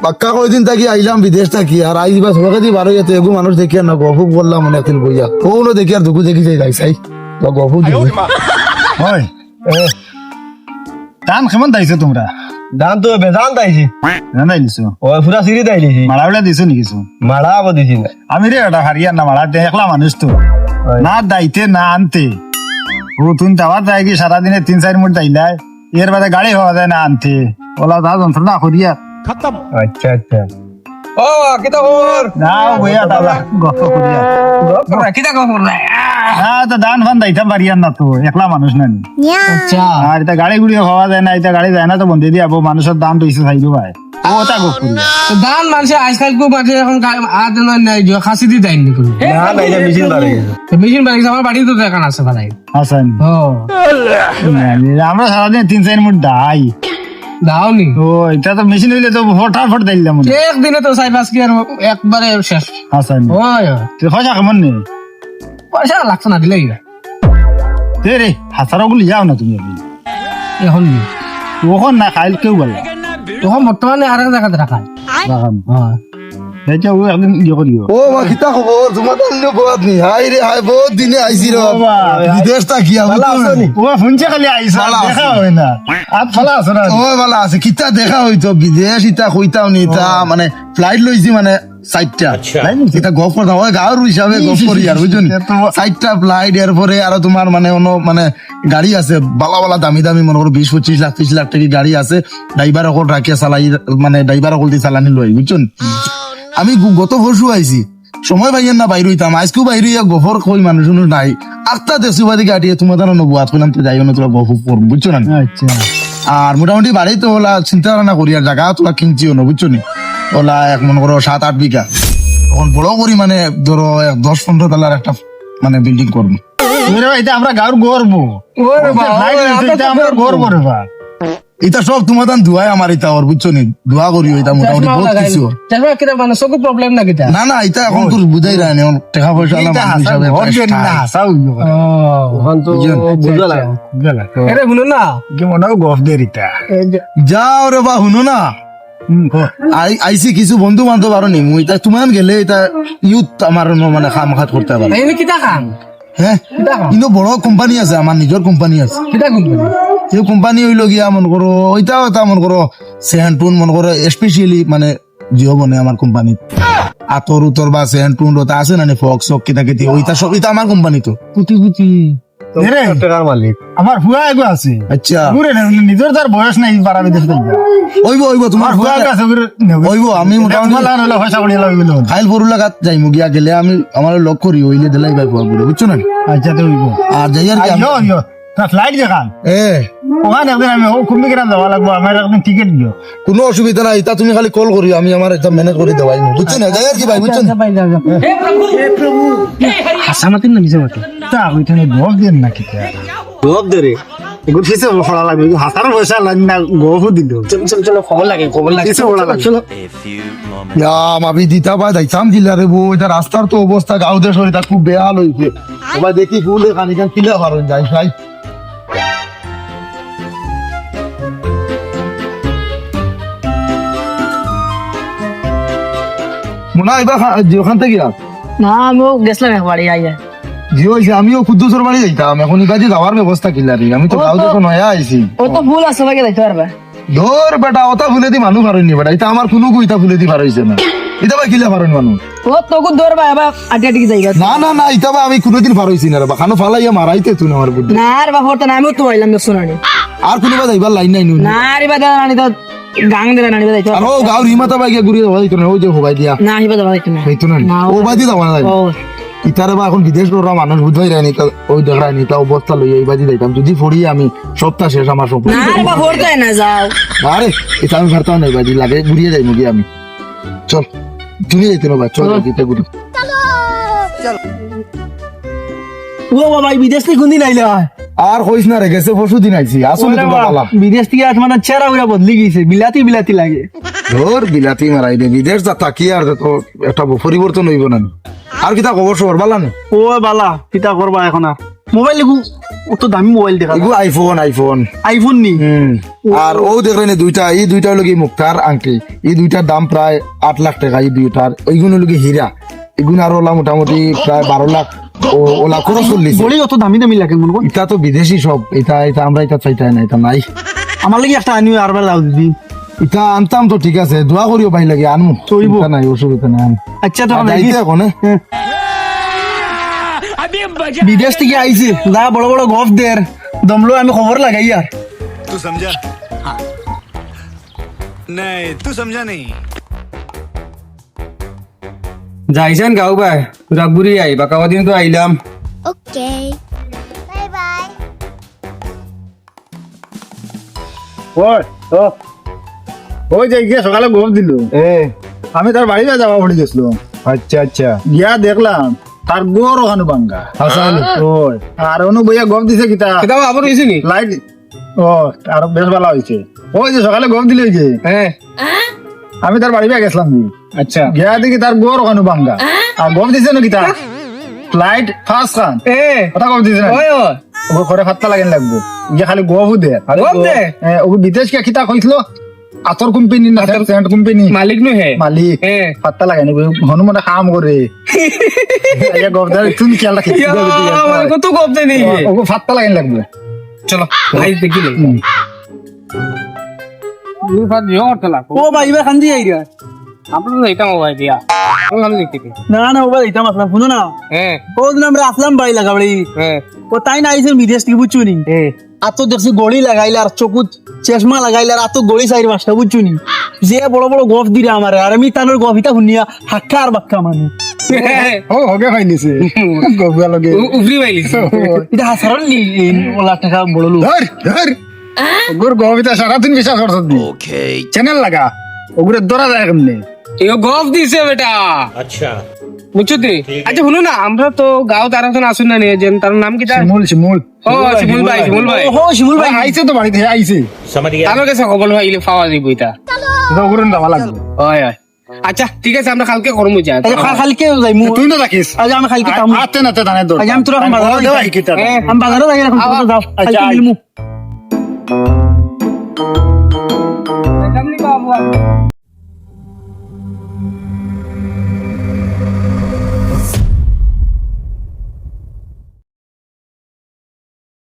পাক্কা কয়দিন থাকি আইলাম বিদেশ থাকি আর আইবা সবাইকে দিয়ে বারো যেতে এগু মানুষ দেখি আর না গফুক বললাম মনে একদিন বইয়া কোনো দেখি আর দুঃখ দেখি যাই চাই তো গফুক হয় ধান কেমন দাইছো তোমরা ধান তো বেজান দাইছি জানাই দিছো ও পুরা সিঁড়ি দাই দিছি মাড়া উড়া দিছো নি কিছু মারা আবার দিছি না আমি রে ওটা হারিয়ার না মাড়া একলা মানুষ তো না দাইতে না আনতে ও তুমি যাওয়া যায় কি সারাদিনে 3-4 মিনিট দাইলাই এর বাদে গাড়ি হওয়া যায় না আনতে ওলা দা যন্ত্রণা করিয়া আচ্ছা আচ্ছা ও কিতা খবর না বইয়া দাদা গপ করিয়া কিতা খবর না তো দান ফান দাইতাম পারিয়ার না তো একলা মানুষ না নি। আচ্ছা আর এটা গাড়ি গুড়িও হওয়া যায় না এটা গাড়ি যায় না তো বন্ধে দিয়ে আবো মানুষের দাম তো ইসে চাইলো ভাই ও তা গপ করিয়া ধান মানুষে আজকাল খুব মানুষে এখন আজ নাই খাসি দিয়ে দেয়নি কোনো না না এটা মেশিন বাড়ি মেশিন বাড়িছে আমার বাড়িতে তো দেখান আছে ভাই হাসান ও আমরা সারাদিন 3-4 মিনিট দাই দাওনি ও এটা তো মেশিন হইলে তো ফটাফট দিলাম একদিনে তো 4-5 কি আর একবারে শেষ হাসান ওই তুই পয়সা কেমন নেই পয়সা লাগছে না দিলেই রে হাসারা গুলি যাও না তুমি এখন ওখন না খাইল কেউ বলে তখন বর্তমানে আর এক জায়গাতে রাখায় রাখাম হ্যাঁ এটা ও একদিন ইয়ে করিও ও মা কিতা খবর তোমার তো অন্য বাদ নি হাই রে হাই বহুত দিনে আইছি রে বাবা। বিদেশ থাকি ও শুনছে খালি আইসা ভালো আছে। দেখা হয় না আর ফালা আছে না ও ভালো আছে কিতা দেখা হইতো বিদেশ ইতা কইতাও নি তা মানে ফ্লাইট লইছি মানে 60টা এটা গপ করতাম ওই গাঁর হিসাবে গপ করি আর বুঝুন 60টা ফ্লাইট এরপরে আরো তোমার মানে অন্য মানে গাড়ি আছে বালা বালা দামি দামি মনে করো 20-25 লাখ 30 লাখ টাকা গাড়ি আছে ড্রাইভার অকল রাখিয়া চালাই মানে ড্রাইভার অকল দিয়ে চালানি লই বুঝছেন আমি গত বর্ষও আইছি সময় পাইয়েন না বাইর হইতাম আজকেও বাইর হইয়া গফর কই মানুষ নাই আটটা দেশুবাদী গাড়িয়ে তোমার দ্বারা নবু আজ করলাম তো যাইও না তোরা গফর করবো বুঝছো না আচ্ছা আর মোটামুটি বাড়ি তো ওলা চিন্তা ভাবনা করি আর জায়গা তোলা কিনছিও না বুঝছো নি ওলা এক মনে করো 7-8 বিঘা তখন বড় করি মানে ধরো 10-15 তলার একটা মানে বিল্ডিং করবো এটা আমরা গাঁর গর্ব আমরা গর্ব রে ভাই এটা সব তোমার দান ধুয়াই আমার এটা ওর বুঝছো নি ধোয়া করি এটা মোটামুটি বহুত কিছু চশমা কিটা মানে চকু প্রবলেম না কিটা না না এটা এখন তোর বুঝাই রায় না টাকা পয়সা আলা মানুষ হিসাবে হাসাও ওখান তো বুঝা লাগে এরে শুনো না কি মনে হয় গফ দের এটা যাও রে বা শুনো না আইসি কিছু বন্ধু বান্ধব আরো নি মুই তা তোমার গেলে এটা ইউথ আমার মানে খাম খাত করতে পারে এই কিটা খান হ্যাঁ কিন্তু বড় কোম্পানি আছে আমার নিজের কোম্পানি আছে কিটা কোম্পানি এই কোম্পানি হইল গিয়া মনে করো ওইটাও এটা মনে করো সেহান্টুন মনে করো স্পেশালি মানে জিও বনে আমার কোম্পানি আতর উতর বা সেহান্টুন ওটা আছে না ফক্স কিতা কিতি ওইটা সব এটা আমার কোম্পানি তো পুতি পুতি টাকার মালিক আমার হুয়া এগো আছে আচ্ছা নিজের তার বয়স নাই পারা বিদেশ ওইব তোমার হুয়া আছে ওইব আমি মোটামুটি পয়সা করিয়া লাগবে খাইল পরুলা গাত যাইমু গিয়া গেলে আমি আমার লক করি ওইলে দিলাই ভাই পাবো বুঝছো না আচ্ছা তো আর যাই আর কি ফ্লাইট দেখান এ ওখানে একদিন আমি কুম্ভি গ্রাম যাওয়া লাগবো আমার একদিন টিকিট দিও কোনো অসুবিধা নাই তা তুমি খালি কল করিও আমি আমার এটা ম্যানেজ করে দেওয়াই বুঝছো না যাই আর কি ভাই বুঝছো না হাসা মাতিন না মিছে মাতিন তা ওইখানে গফ দেন না কি জবাব দে রে এগুলো ফিসে ফলা লাগবে হাসার পয়সা লাগে না গফও দিল চলো খবর লাগে ফিসে ফলা লাগবে আমি দিতা ভাই যাইতাম জিল্লা রে বউ এটা রাস্তার তো অবস্থা গাঁও দেশ এটা খুব বেহাল হইছে এবার দেখি ফুলে খানিখান কিলা পারেন যাই ভাই মোনা এবার ওখান থেকে না আমিও গেছিলাম একবারই আইয়া জি হয়েছে আমিও খুদ্দুসর বাড়ি যাইতাম এখন ইবাজি যাওয়ার ব্যবস্থা কিলা রে আমি তো গাঁও দেখো নয়া আইছি ও তো ভুল আছে ভাগে দেখতে পারবে ধর বেটা ওটা ফুলে দি মানুষ পারেননি বেটা এটা আমার কোনো ইটা ফুলে দি পারইছে না এটা বা কিলা পারেন মানুষ ও তোকে ধরবা এবার আটি আটি যাইগা না না না এটা বা আমি কোনোদিন পারইছি না রে বা খানো ফালাইয়া মারাইতে তুই আমার বুদ্ধি না রে বাবা হতো না আমিও তো আইলাম শুনানি আর কোনোবা যাইবার লাইন নাই নুন না রে বাবা রানি তো গাং দে রানি যাইতো আর ও গাঁর হিমাতা বাইকে ঘুরিয়ে যাওয়া যাইতো না ও যে হবাই দিয়া না হিবা যাবা যাইতো না যাইতো না না, ও বাদি যাওয়া না ও ইতারে বা এখন বিদেশ করা মানুষ বুঝবাই রায়নি ওই দেখায়নি তা অবস্থা লইয়া এই বাদি যাইতাম যদি ফড়ি আমি সপ্তাহ শেষ আমার সব না রে বাবা হতো না যাও আরে এটা আমি ভারতাম না বাদি লাগে ঘুরিয়ে যাই মুগি আমি চল তুমি যাইতে না বা চল দিতে ঘুরি ও বাবা বিদেশ থেকে কোনদিন আইলা আর কইস না রে গেছে পরশু দিন আইছি আসলে তোমার বালা বিদেশ থেকে আজ মানে চেহারা উড়া বদলি গেছে বিলাতি বিলাতি লাগে ধর বিলাতি মারাই দে বিদেশ যা তাকি আর তো একটা পরিবর্তন হইব না আর কিতা খবর সবার বালা না ও বালা কিতা করবা এখন আর মোবাইল এগু অত দামি মোবাইল দেখা এগু আইফোন আইফোন নি আর ও দেখলেন দুইটা এই দুইটা লগে মুক্তার আংটি এই দুইটার দাম প্রায় 8 লাখ টাকা এই দুইটার এইগুলো লগে হীরা এগুলো আর ওলা মোটামুটি প্রায় 12 লাখ ওলা খরচ চল্লিশ গড়ি অত দামি দামি লাগে মনে কর এটা তো বিদেশি সব এটা আমরা এটা চাইতাই না এটা নাই আমার লাগি একটা আনিও আর বার দাও দিবি এটা আনতাম তো ঠিক আছে দোয়া করিও ভাই লাগে আনমু চইবো। চিন্তা নাই অসুবিধা নাই আচ্ছা তখন যাইতে এখন বিদেশ থেকে আইছে যা বড় বড় গফ দের দমলো আমি খবর লাগাই আর तू समझा हाँ नहीं तू समझा नहीं যাইছেন গাও ভাই রাগবুরি আই বা কদিন তো আইলাম Okay. Bye bye. ওই যে গিয়ে সকালে গোপ দিল আমি তার বাড়ি যাওয়া পড়ে গেছিল আচ্ছা আচ্ছা গিয়া দেখলাম তার গোর ওখানে ভাঙ্গা হাসান ওই আর অনু বইয়া গপ দিছে কিতা কিতাব আবার হয়েছে নি লাইট ও আর বেশ ভালো হয়েছে ওই যে সকালে গপ দিলে যে হ্যাঁ আমি তার বাড়ি গেছিলাম আচ্ছা গিয়া দেখি তার গোর ওখানে ভাঙ্গা আর গপ দিছে না কিতা লাইট ফার্স্ট খান এ কথা গপ দিছে না ওই ওই ও ঘরে ফাত্তা লাগেন লাগবো গিয়া খালি গপও দে গপ দে? ও বিদেশ কে কিতা কইছিল আতর কোম্পানি না সেন্ট কোম্পানি মালিক নো হে মালিক হ্যাঁ ফাত্তা লাগাই নিবি হনুমানে কাম করে এই গপদার তুমি খেয়াল রাখি মানে কত গপ দেয় নি ওকে ফাত্তা লাগাই লাগবে চলো ভাই দেখিলে দুই ফাট জিও করতে লাগো ও ভাই এবার খান্দি আই রে আপনার তো এটা মোবাইল দিয়া আমি ভালো দেখতে না না ওবার এটা মাসলাম শুনো না হ্যাঁ ও দিন আমরা আসলাম বাড়ি লাগাবড়ি হ্যাঁ ও তাই না আইছে বিদেশ থেকে বুঝছো নি আত দেখছি গড়ি লাগাইলে আর চকুত চশমা লাগাইলে আর আত গড়ি চাইর মাসটা বুঝছো নি যে বড় বড় গফ দিলে আমার আর আমি তানোর গফ ইটা শুনিয়া হাক্কা আর বাক্কা মানে ও হগে হয় নিছে গপা লগে উফরি বাইলিস এটা হাসারল নি ওলা টাকা বড় লোক ধর ধর ওগুর গবিতা সারাদিন বিশ্বাস করছ দি ওকে চ্যানেল লাগা ওগুরে দরা যায় কেমনে এও গফ দিছে বেটা আচ্ছা বুঝছো তুই আচ্ছা শুনো না আমরা তো গাঁও তারা তো আসুন না নিয়ে যেন তার নাম কি তার শিমুল শিমুল ও শিমুল ভাই ও শিমুল ভাই আইছে তো বাড়িতে আইছে তার কাছে সকল ভাইলে পাওয়া যাবে এটা ওগুরে দাওয়া লাগবে ওই ওই আচ্ছা ঠিক আছে আমরা কালকে করবো যা কালকে যাই মু তুই না রাখিস আজ আমি কালকে কাম আতে না তে দানে দর আজ আমি তোরা বাজারে যাই কিতা আমি বাজারে যাই এখন যাও আচ্ছা, কালকে মিলমু